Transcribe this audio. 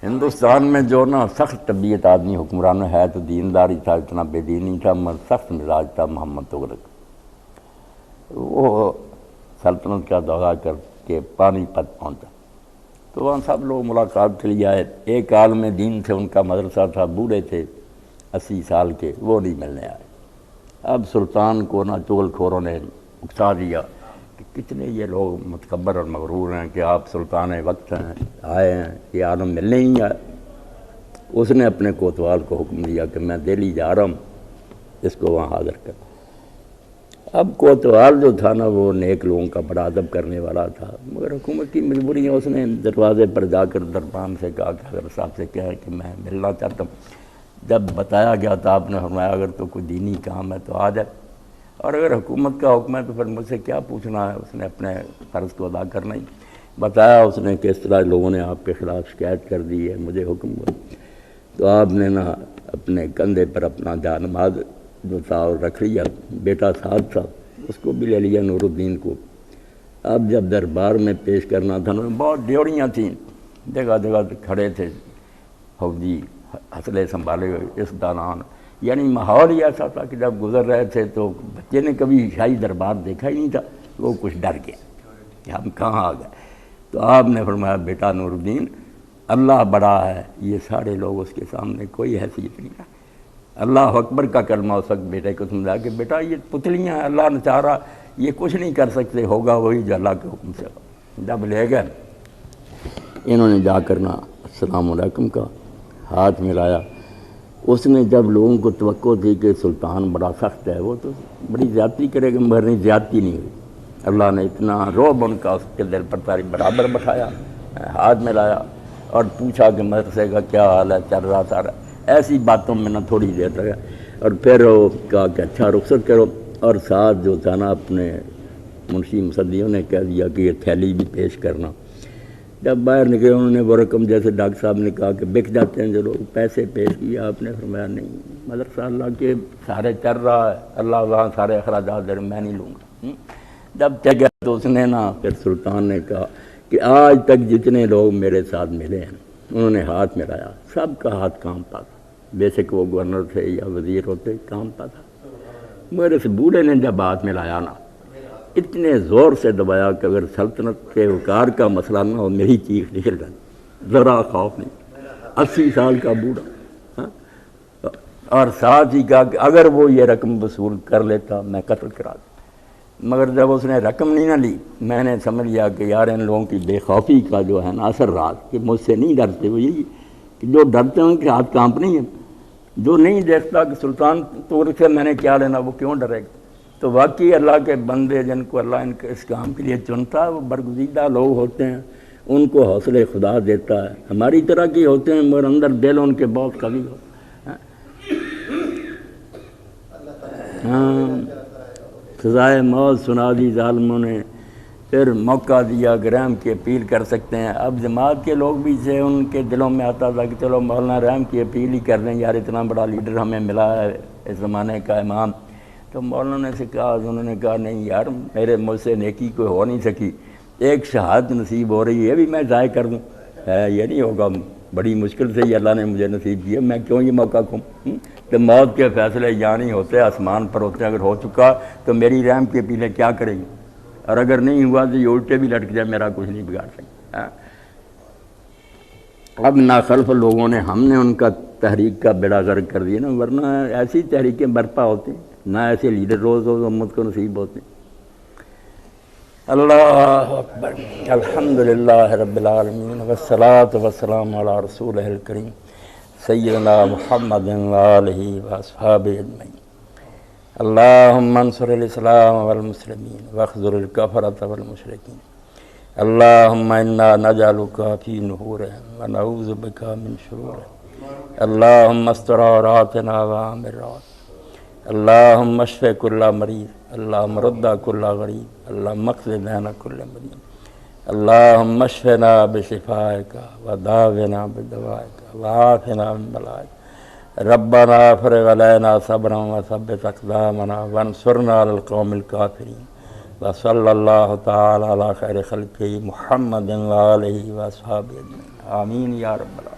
ہندوستان میں جو نا سخت طبیعت آدمی حکمران ہے تو دینداری تھا، اتنا بے دینی تھا، مگر سخت مزاج تھا محمد تغلق۔ وہ سلطنت کا دورہ کر کے پانی پت پہنچا تو وہاں سب لوگ ملاقات کے لیے آئے۔ ایک عالم دین سے ان کا مدرسہ تھا، بوڑھے تھے 80 سال کے، وہ نہیں ملنے آئے۔ اب سلطان کو نا چغل خوروں نے اکسا دیا کہ کتنے یہ لوگ متکبر اور مغرور ہیں کہ آپ سلطان وقت ہیں، آئے ہیں، یہ عالم ملنے ہی آئے۔ اس نے اپنے کوتوال کو حکم دیا کہ میں دہلی جا رہا ہوں، اس کو وہاں حاضر کر۔ اب کوتوال جو تھا نا وہ نیک لوگوں کا بڑا ادب کرنے والا تھا، مگر حکومت کی مجبوری ہے، اس نے دروازے پر جا کر دربان سے کہا کہ حضرت صاحب سے کہیں کہ میں ملنا چاہتا ہوں۔ جب بتایا گیا تو آپ نے فرمایا اگر تو کوئی دینی کام ہے تو آ جائے، اور اگر حکومت کا حکم ہے تو پھر مجھ سے کیا پوچھنا ہے۔ اس نے اپنے فرض کو ادا کرنا ہی بتایا اس نے کہ اس طرح لوگوں نے آپ کے خلاف شکایت کر دی ہے، مجھے حکم ہوا۔ تو آپ نے نا اپنے کندھے پر اپنا جانماز جو تھا اور رکھ لیا، بیٹا ساتھ تھا، اس کو بھی لے لیا نور الدین کو۔ اب جب دربار میں پیش کرنا تھا نا، بہت ڈیوڑیاں تھیں، جگہ جگہ کھڑے تھے فوجی ہتھلے سنبھالے ہوئے اس دوران، یعنی ماحول ہی ایسا تھا کہ جب گزر رہے تھے تو بچے نے کبھی شاہی دربار دیکھا ہی نہیں تھا، وہ کچھ ڈر گیا کہ ہم کہاں آ گئے۔ تو آپ نے فرمایا بیٹا نور الدین، اللہ بڑا ہے، یہ سارے لوگ اس کے سامنے کوئی حیثیت نہیں ہے۔ اللہ اکبر کا کلمہ اس وقت بیٹے کو سمجھا کہ بیٹا یہ پتلیاں ہیں، اللہ نے چاہ رہا یہ کچھ نہیں کر سکتے، ہوگا وہی جو اللہ کے حکم سے ہوگا۔ جب لے گئے انہوں نے جا کرنا السلام علیکم کا ہاتھ ملایا۔ اس نے جب لوگوں کو توقع تھی کہ سلطان بڑا سخت ہے، وہ تو بڑی زیادتی کرے گا، مگر نہیں، زیادتی نہیں ہوئی۔ اللہ نے اتنا رعب ان کا اس کے دل پر ساری برابر بٹھایا، ہاتھ ملایا اور پوچھا کہ مدرسے کا کیا حال ہے، چل رہا سارا، ایسی باتوں میں نہ تھوڑی دیر لگا، اور پھر وہ کہا کہ اچھا رخصت کرو، اور ساتھ جو تھا نا اپنے منشی مصدیوں نے کہہ دیا کہ یہ تھیلی بھی پیش کرنا۔ جب باہر نکلے انہوں نے وہ رقم، جیسے ڈاکٹر صاحب نے کہا کہ بک جاتے ہیں جو لوگ، پیسے پیش کیے۔ آپ نے فرمایا نہیں، مدرسہ اللہ کے سارے چل رہا ہے، اللہ وہاں سارے اخراجات دے رہے، میں نہیں لوں گا۔ جب چل گیا تو اس نے نا پھر سلطان نے کہا کہ آج تک جتنے لوگ میرے ساتھ ملے ہیں انہوں نے ہاتھ ملایا، سب کا ہاتھ کانپتا تھا، بے شک وہ گورنر تھے یا وزیر ہوتے، کانپتا تھا۔ مگر اس بوڑھے نے جب ہاتھ ملایا نا، اتنے زور سے دبایا کہ اگر سلطنت کے وقار کا مسئلہ نہ ہو میری چیخ نکل جاتی، ذرا خوف نہیں۔ 80 سال کا بوڑھا، اور ساتھ ہی کہا کہ اگر وہ یہ رقم وصول کر لیتا میں قتل کرا دوں۔ مگر جب اس نے رقم نہیں نہ لی، میں نے سمجھ لیا کہ یار ان لوگوں کی بے خوفی کا جو ہے نا اثر رہا کہ مجھ سے نہیں ڈرتے، وہ یہی کہ جو ڈرتے ہیں ان کے ہاتھ کانپ نہیں ہیں، جو نہیں دیکھتا کہ سلطان تغلق سے میں نے کیا لینا، وہ کیوں ڈرے گا۔ تو واقعی اللہ کے بندے جن کو اللہ ان کے اس کام کے لیے چنتا ہے وہ برگزیدہ لوگ ہوتے ہیں، ان کو حوصلے خدا دیتا ہے، ہماری طرح کی ہوتے ہیں مگر اندر دل ان کے بہت قوی ہو۔ ہاں، سزائے موت سنا دی ظالموں نے، پھر موقع دیا کہ رحم کی اپیل کر سکتے ہیں۔ اب جماعت کے لوگ بھی سے ان کے دلوں میں آتا تھا کہ چلو مولانا رحم کی اپیل ہی کر دیں، یار اتنا بڑا لیڈر ہمیں ملا ہے اس زمانے کا امام۔ تو مولانا سے کہا، انہوں نے کہا نہیں یار میرے مجھ سے نیکی کوئی ہو نہیں سکی، ایک شہادت نصیب ہو رہی ہے، یہ بھی میں ضائع کر دوں، یہ نہیں ہوگا، بڑی مشکل سے ہی اللہ نے مجھے نصیب کیا، میں کیوں یہ موقع کھوں۔ تو موت کے فیصلے یہاں نہیں ہوتے، آسمان پر ہوتے ہیں، اگر ہو چکا تو میری رحم کی اپیلیں کیا کریں گی، اور اگر نہیں ہوا تو یہ الٹے بھی لٹک جائے، میرا کچھ نہیں بگاڑ سکتا۔ اب ناخلف لوگوں نے، ہم نے ان کا تحریک کا بیڑا غرق کر دیا نا، ورنہ ایسی تحریکیں برپا ہوتی نہ ایسے لیڈر روز روز امت کو نصیب ہوتے۔ اللہ اکبر، الحمدللہ رب العالمین، والصلاة والسلام علی رسولہ الکریم سیدنا محمد وآلہ واصحابہ اجمعین۔ اللہم انصر الاسلام والمسلمین واخذل الکفرۃ والمشرکین۔ اللہم انا نجعلک فی نحورہم ونعوذ بک من شرورہم۔ اللہم استر عوراتنا وآمن روعاتنا۔ اللہم اشف کل مریض، اللہم رد کل غریب، اللہم اقض دین کل مدین۔ اللہم اشفنا بشفائک وداونا بدوائک وعافنا من بلائک۔ ربنا افرغ علینا صبرا وثبت اقدامنا وانصرنا علی القوم الکافرین وصلی اللہ تعالی علی خیر خلقہ محمد و آلہ و اصحابہ اجمعین، آمین یا رب العالمین۔